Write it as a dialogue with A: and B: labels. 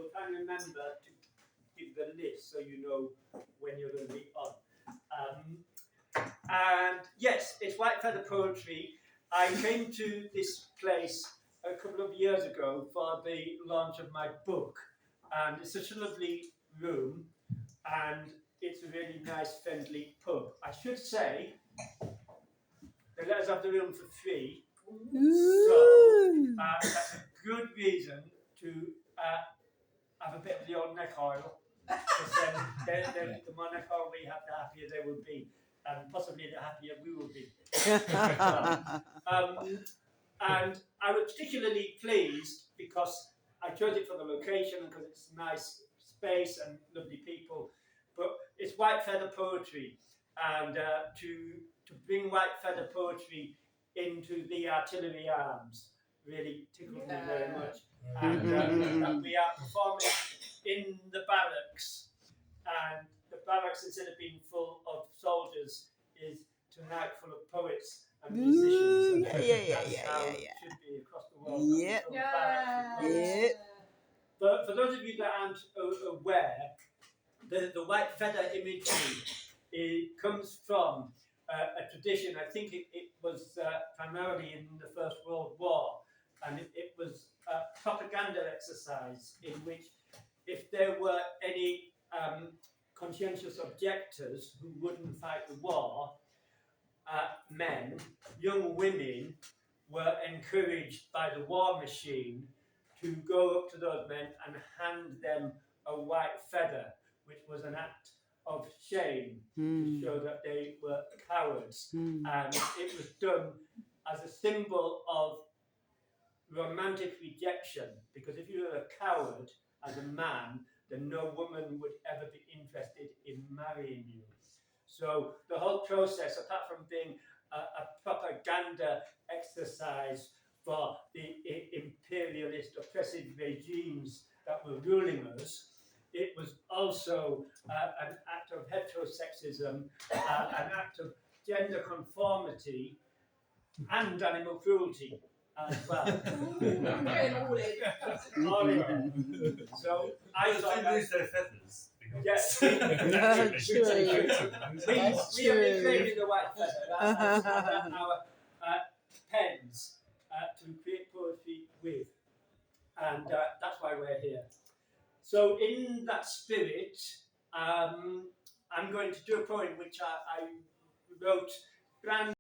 A: So try and remember to give the list so you know when you're going to be on. And yes, it's White Feather Poetry. I came to this place a couple of years ago for the launch of my book, and it's such a lovely room, and it's a really nice, friendly pub. I should say they let us have the room for free, so that's a good reason to have a bit of the old neck oil. Because the more neck oil we have, the happier they will be, and possibly the happier we will be. And I was particularly pleased because I chose it for the location and because it's a nice space and lovely people. But it's White Feather Poetry, and to bring White Feather Poetry into the Artillery Arms really tickled me very much. And we are performing in the barracks, and the barracks, instead of being full of soldiers, is tonight full of poets and musicians. And that's how it should be across the world. But for those of you that aren't aware, the white feather imagery, it comes from a tradition. I think it was primarily in the First World War, and it was a propaganda exercise in which, if there were any conscientious objectors who wouldn't fight the war, men, young women, were encouraged by the war machine to go up to those men and hand them a white feather, which was an act of shame to show that they were cowards. And it was done as a symbol of romantic rejection, because if you were a coward as a man, then no woman would ever be interested in marrying you. So the whole process, apart from being a propaganda exercise for the imperialist oppressive regimes that were ruling us, it was also an act of heterosexism, an act of gender conformity, and animal cruelty as well. All in there. So I thought
B: lose their feathers.
A: Yes, we have been creating the white feather as our pens to create poetry with, and that's why we're here. So in that spirit, I'm going to do a poem which I wrote brand